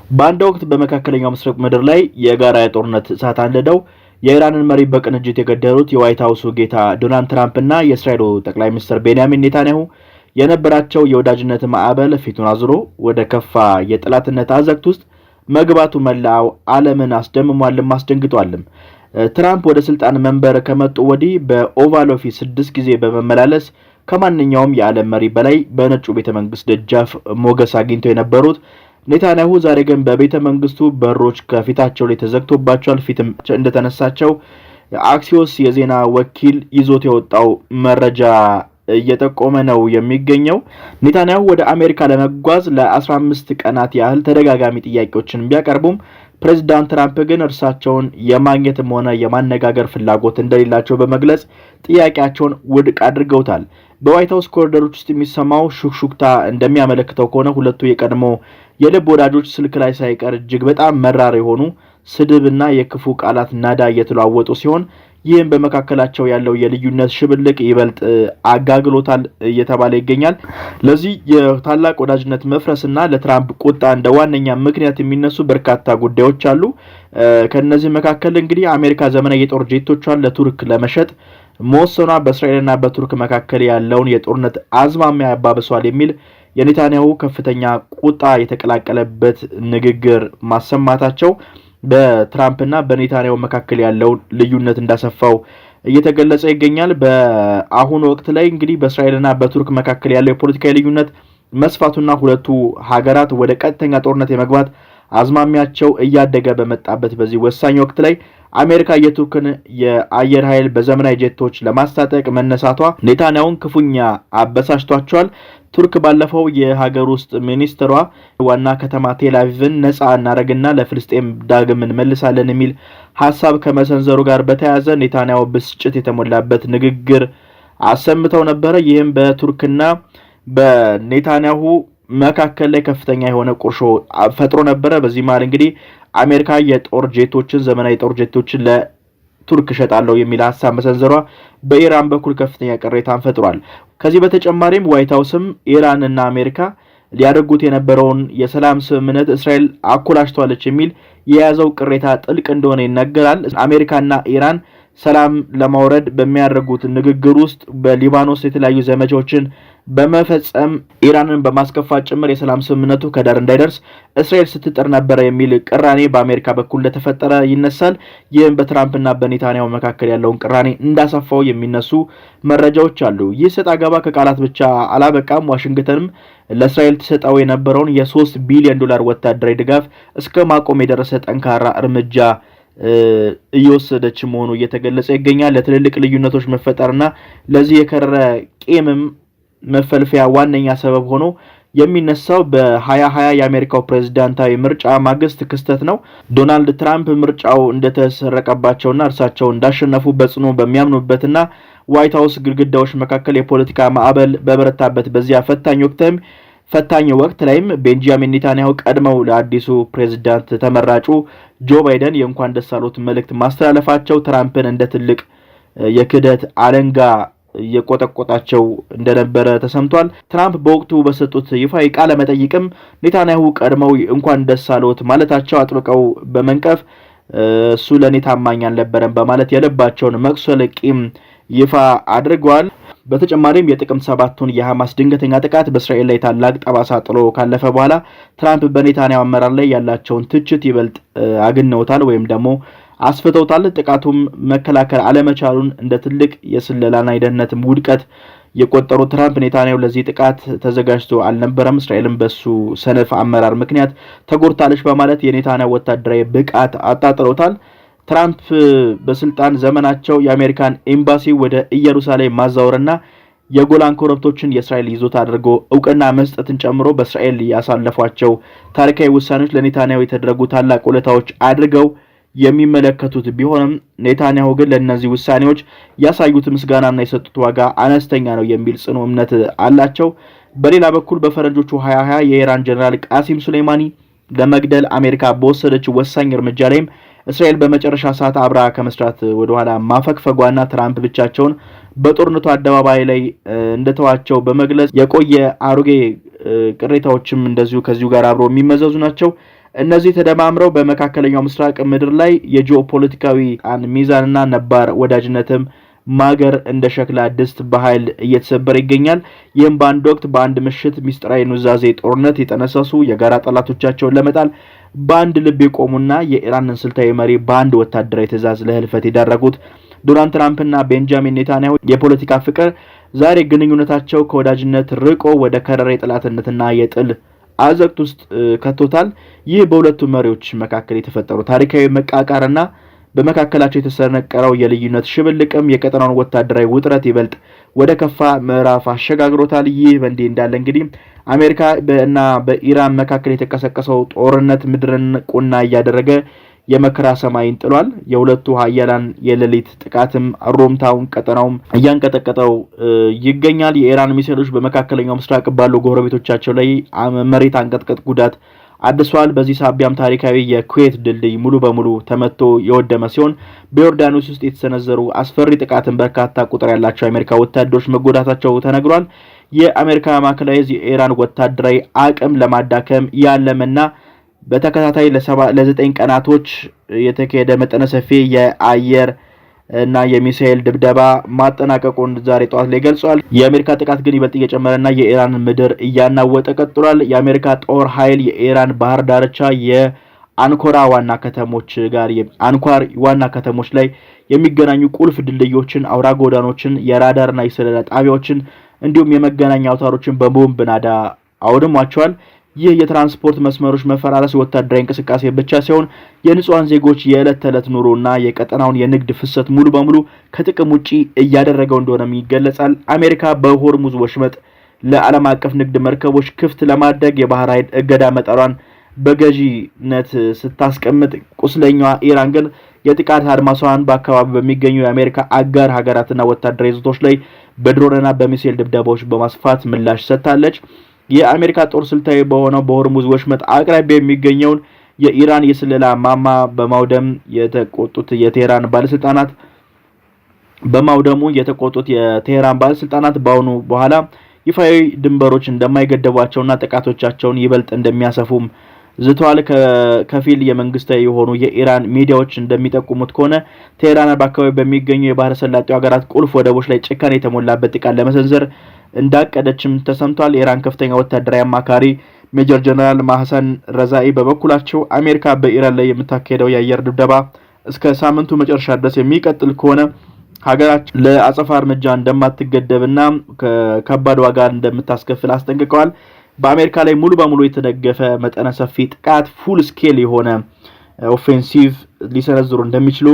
በአንድ ወቅት በመካከለኛው ምስራቅ ምድር ላይ የጋራ የጦርነት እሳት አንድደው የኢራንን መሪ በቅንጅት የገደሉት የዋይት ሃውሱ ጌታ ዶናልድ ትራምፕ እና የእስራኤሉ ጠቅላይ ሚኒስትር ቤንያሚን ኔታንያሁ የነበራቸው የወዳጅነት ማዕበል ፊቱን አዝሮ ወደ ከፋ የጠላትነት አዘቅት ውስጥ መግባቱ መላው ዓለምን አስደምሟልም አስደንግጧልም። ትራምፕ ወደ ስልጣን መንበር ከመጡ ወዲህ በኦቫል ኦፊስ 6 ጊዜ በመመላለስ ከማንኛውም የዓለም መሪ በላይ በነጩ ቤተመንግስት ደጃፍ ሞገስ አግኝተው የነበሩት ኔታንያሁ ዛሬ ግን በቤተ መንግስቱ በሮች ከፊታቸው ላይ ተዘግቶባቸዋል። ፊትም እንደተነሳቸው አክሲዮስ የዜና ወኪል ይዞት የወጣው መረጃ እየጠቆመ ነው የሚገኘው። ኔታንያሁ ወደ አሜሪካ ለመጓዝ ለ15 ቀናት ያህል ተደጋጋሚ ጥያቄዎችን ቢያቀርቡም ፕሬዝዳንት ትራምፕ ግን እርሳቸውን የማግኘትም ሆነ የማነጋገር ፍላጎት እንደሌላቸው በመግለጽ ጥያቄያቸውን ውድቅ አድርገውታል። በዋይት ሃውስ ኮሪደሮች ውስጥ የሚሰማው ሹክሹክታ እንደሚያመለክተው ከሆነ ሁለቱ የቀድሞ የልብ ወዳጆች ስልክ ላይ ሳይቀር እጅግ በጣም መራር የሆኑ ስድብና የክፉ ቃላት ናዳ እየተለዋወጡ ሲሆን ይህም በመካከላቸው ያለው የልዩነት ሽብልቅ ይበልጥ አጋግሎታል እየተባለ ይገኛል። ለዚህ የታላቅ ወዳጅነት መፍረስና ለትራምፕ ቁጣ እንደ ዋነኛ ምክንያት የሚነሱ በርካታ ጉዳዮች አሉ። ከነዚህ መካከል እንግዲህ አሜሪካ ዘመናዊ የጦር ጄቶቿን ለቱርክ ለመሸጥ መወሰኗ በእስራኤልና በቱርክ መካከል ያለውን የጦርነት አዝማሚያ ያባብሷል የሚል የኔታንያሁ ከፍተኛ ቁጣ የተቀላቀለበት ንግግር ማሰማታቸው በትራምፕና በኔታንያሁ መካከል ያለው ልዩነት እንዳሰፋው እየተገለጸ ይገኛል። በአሁኑ ወቅት ላይ እንግዲህ በእስራኤልና በቱርክ መካከል ያለው የፖለቲካዊ ልዩነት መስፋቱና ሁለቱ ሀገራት ወደ ቀጥተኛ ጦርነት የመግባት አዝማሚያቸው እያደገ በመጣበት በዚህ ወሳኝ ወቅት ላይ አሜሪካ የቱርክን የአየር ኃይል በዘመናዊ ጄቶች ለማስታጠቅ መነሳቷ ኔታንያሁን ክፉኛ አበሳጭቷቸዋል። ቱርክ ባለፈው የሀገር ውስጥ ሚኒስትሯ ዋና ከተማ ቴል አቪቭን ነፃ እናረግና ለፍልስጤም ዳግም እንመልሳለን የሚል ሐሳብ ከመሰንዘሩ ጋር በተያያዘ ኔታንያሁ ብስጭት የተሞላበት ንግግር አሰምተው ነበረ። ይህም በቱርክና በኔታንያሁ መካከል ላይ ከፍተኛ የሆነ ቁርሾ ፈጥሮ ነበረ። በዚህ መሃል እንግዲህ አሜሪካ የጦር ጄቶችን ዘመናዊ የጦር ጄቶችን ለቱርክ ሸጣለው የሚል ሐሳብ መሰንዘሯ በኢራን በኩል ከፍተኛ ቅሬታን ፈጥሯል። ከዚህ በተጨማሪም ዋይት ሃውስም ኢራንና አሜሪካ ሊያደርጉት የነበረውን የሰላም ስምምነት እስራኤል አኮላሽቷለች የሚል የያዘው ቅሬታ ጥልቅ እንደሆነ ይነገራል። አሜሪካና ኢራን ሰላም ለማውረድ በሚያደርጉት ንግግር ውስጥ በሊባኖስ የተለያዩ ዘመቻዎችን በመፈጸም ኢራንን በማስከፋት ጭምር የሰላም ስምምነቱ ከዳር እንዳይደርስ እስራኤል ስትጥር ነበር የሚል ቅራኔ በአሜሪካ በኩል እንደተፈጠረ ይነሳል። ይህም በትራምፕና በኔታንያሁ መካከል ያለውን ቅራኔ እንዳሰፋው የሚነሱ መረጃዎች አሉ። ይህ ሰጣ ገባ ከቃላት ብቻ አላበቃም። ዋሽንግተንም ለእስራኤል ተሰጣው የነበረውን የ3 ቢሊዮን ዶላር ወታደራዊ ድጋፍ እስከ ማቆም የደረሰ ጠንካራ እርምጃ እየወሰደች መሆኑ እየተገለጸ ይገኛል። ለትልልቅ ልዩነቶች መፈጠርና ለዚህ የከረረ ቂምም መፈልፈያ ዋነኛ ሰበብ ሆኖ የሚነሳው በ2020 የአሜሪካው ፕሬዝዳንታዊ ምርጫ ማግስት ክስተት ነው። ዶናልድ ትራምፕ ምርጫው እንደተሰረቀባቸውና እርሳቸው እንዳሸነፉ በጽኑ በሚያምኑበትና ዋይት ሃውስ ግድግዳዎች መካከል የፖለቲካ ማዕበል በበረታበት በዚያ ፈታኝ ወቅት ላይም ቤንጃሚን ኔታንያሁ ቀድመው ለአዲሱ ፕሬዝዳንት ተመራጩ ጆ ባይደን የእንኳን ደስ አሎት መልእክት ማስተላለፋቸው ትራምፕን እንደ ትልቅ የክደት አለንጋ የቆጠቆጣቸው እንደነበረ ተሰምቷል። ትራምፕ በወቅቱ በሰጡት ይፋዊ ቃለ መጠይቅም ኔታንያሁ ቀድመው እንኳን ደስ አሎት ማለታቸው አጥብቀው በመንቀፍ እሱ ለኔ ታማኝ አልነበረም በማለት የልባቸውን መቁሰል ቂም ይፋ አድርገዋል። በተጨማሪም የጥቅምት 7ቱን የሐማስ ድንገተኛ ጥቃት በእስራኤል ላይ ታላቅ ጠባሳ ጥሎ ካለፈ በኋላ ትራምፕ በኔታንያሁ አመራር ላይ ያላቸውን ትችት ይበልጥ አግነውታል ወይም ደግሞ አስፍተውታል። ጥቃቱም መከላከል አለመቻሉን እንደ ትልቅ የስለላና የደህንነትም ውድቀት የቆጠሩ ትራምፕ ኔታንያሁ ለዚህ ጥቃት ተዘጋጅቶ አልነበረም፣ እስራኤልም በሱ ሰነፍ አመራር ምክንያት ተጎድታለች በማለት የኔታንያሁ ወታደራዊ ብቃት አጣጥለውታል። ትራምፕ በስልጣን ዘመናቸው የአሜሪካን ኤምባሲ ወደ ኢየሩሳሌም ማዛወርና የጎላን ኮረብቶችን የእስራኤል ይዞታ አድርጎ እውቅና መስጠትን ጨምሮ በእስራኤል ያሳለፏቸው ታሪካዊ ውሳኔዎች ለኔታንያሁ የተደረጉ ታላቅ ውለታዎች አድርገው የሚመለከቱት ቢሆንም ኔታንያሁ ግን ለእነዚህ ውሳኔዎች ያሳዩት ምስጋናና የሰጡት ዋጋ አነስተኛ ነው የሚል ጽኑ እምነት አላቸው። በሌላ በኩል በፈረንጆቹ 2020 የኢራን ጀነራል ቃሲም ሱሌማኒ ለመግደል አሜሪካ በወሰደች ወሳኝ እርምጃ ላይም እስራኤል በመጨረሻ ሰዓት አብራ ከመስራት ወደኋላ ማፈግፈጓና ትራምፕ ብቻቸውን በጦርነቱ አደባባይ ላይ እንደተዋቸው በመግለጽ የቆየ አሮጌ ቅሬታዎችም እንደዚሁ ከዚሁ ጋር አብሮ የሚመዘዙ ናቸው። እነዚህ ተደማምረው በመካከለኛው ምስራቅ ምድር ላይ የጂኦፖለቲካዊ ሚዛንና ነባር ወዳጅነትም ማገር እንደ ሸክላ ድስት በኃይል እየተሰበረ ይገኛል። ይህም በአንድ ወቅት በአንድ ምሽት ሚስጥራዊ ኑዛዜ ጦርነት የጠነሰሱ የጋራ ጠላቶቻቸውን ለመጣል በአንድ ልብ የቆሙና የኢራንን ስልታዊ መሪ በአንድ ወታደራዊ ትዕዛዝ ለህልፈት የዳረጉት ዶናልድ ትራምፕና ቤንጃሚን ኔታንያሁ የፖለቲካ ፍቅር ዛሬ ግንኙነታቸው ከወዳጅነት ርቆ ወደ ከረረ የጠላትነትና የጥል አዘቅት ውስጥ ከቶታል። ይህ በሁለቱ መሪዎች መካከል የተፈጠሩ ታሪካዊ መቃቃርና በመካከላቸው የተሰነቀረው የልዩነት ሽብልቅም የቀጠናውን ወታደራዊ ውጥረት ይበልጥ ወደ ከፋ ምዕራፍ አሸጋግሮታል። ይህ በእንዲህ እንዳለ እንግዲህ አሜሪካ እና በኢራን መካከል የተቀሰቀሰው ጦርነት ምድርን ቁና እያደረገ የመከራ ሰማይን ጥሏል። የሁለቱ ሀያላን የሌሊት ጥቃትም ሩምታውን ቀጠናውም እያንቀጠቀጠው ይገኛል። የኢራን ሚሳኤሎች በመካከለኛው ምስራቅ ባሉ ጎረቤቶቻቸው ላይ መሬት አንቀጥቀጥ ጉዳት አድሷል። በዚህ ሳቢያም ታሪካዊ የኩዌት ድልድይ ሙሉ በሙሉ ተመቶ የወደመ ሲሆን በዮርዳኖስ ውስጥ የተሰነዘሩ አስፈሪ ጥቃትን በርካታ ቁጥር ያላቸው አሜሪካ ወታደሮች መጎዳታቸው ተነግሯል። የአሜሪካ ማዕከላዊ የኢራን ወታደራዊ አቅም ለማዳከም ያለመና በተከታታይ ለ9 ቀናቶች የተካሄደ መጠነ ሰፊ የአየር እና የሚሳኤል ድብደባ ማጠናቀቁን ዛሬ ጠዋት ላይ ገልጿል። የአሜሪካ ጥቃት ግን ይበልጥ እየጨመረና የኢራን ምድር እያናወጠ ቀጥሏል። የአሜሪካ ጦር ኃይል የኢራን ባህር ዳርቻ የአንኳር ዋና ከተሞች ላይ የሚገናኙ ቁልፍ ድልድዮችን፣ አውራ ጎዳኖችን፣ የራዳርና የሰለላ ጣቢያዎችን እንዲሁም የመገናኛ አውታሮችን በቦምብ ናዳ አውድሟቸዋል። ይህ የትራንስፖርት መስመሮች መፈራረስ ወታደራዊ እንቅስቃሴ ብቻ ሳይሆን የንጹሃን ዜጎች የዕለት ተዕለት ኑሮና የቀጠናውን የንግድ ፍሰት ሙሉ በሙሉ ከጥቅም ውጪ እያደረገው እንደሆነም ይገለጻል። አሜሪካ በሆርሙዝ ወሽመጥ ለዓለም አቀፍ ንግድ መርከቦች ክፍት ለማድረግ የባህር ኃይል እገዳ መጣሏን በገዢነት ስታስቀምጥ፣ ቁስለኛዋ ኢራን ግን የጥቃት አድማሷን በአካባቢ በሚገኙ የአሜሪካ አጋር ሀገራትና ወታደራዊ ይዞታዎች ላይ በድሮንና በሚሳኤል ድብደባዎች በማስፋት ምላሽ ሰጥታለች። የአሜሪካ ጦር ስልታዊ በሆነው በሆርሙዝ ወሽመጥ አቅራቢያ የሚገኘውን የኢራን የስለላ ማማ በማውደሙ የተቆጡት የቴህራን ባለስልጣናት በኋላ ይፋዊ ድንበሮች እንደማይገደቧቸውና ጥቃቶቻቸውን ይበልጥ እንደሚያሰፉም ዝተዋል። ከፊል የመንግስታዊ የሆኑ የኢራን ሚዲያዎች እንደሚጠቁሙት ከሆነ ቴህራን በአካባቢ በሚገኙ የባህረ ሰላጤው ሀገራት ቁልፍ ወደቦች ላይ ጭካኔ የተሞላበት ጥቃት ለመሰንዘር እንዳቀደችም ተሰምቷል። የኢራን ከፍተኛ ወታደራዊ አማካሪ ሜጀር ጀነራል ማህሰን ረዛኢ በበኩላቸው አሜሪካ በኢራን ላይ የምታካሄደው የአየር ድብደባ እስከ ሳምንቱ መጨረሻ ድረስ የሚቀጥል ከሆነ ሀገራችን ለአጸፋ እርምጃ እንደማትገደብና ከባድ ዋጋ እንደምታስከፍል አስጠንቅቀዋል። በአሜሪካ ላይ ሙሉ በሙሉ የተደገፈ መጠነ ሰፊ ጥቃት ፉል ስኬል የሆነ ኦፌንሲቭ ሊሰነዝሩ እንደሚችሉ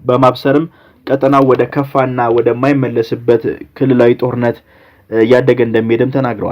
በማብሰርም ቀጠናው ወደ ከፋና ወደ ማይመለስበት ክልላዊ ጦርነት ያደገ እንደሚሄድም ተናግረዋል።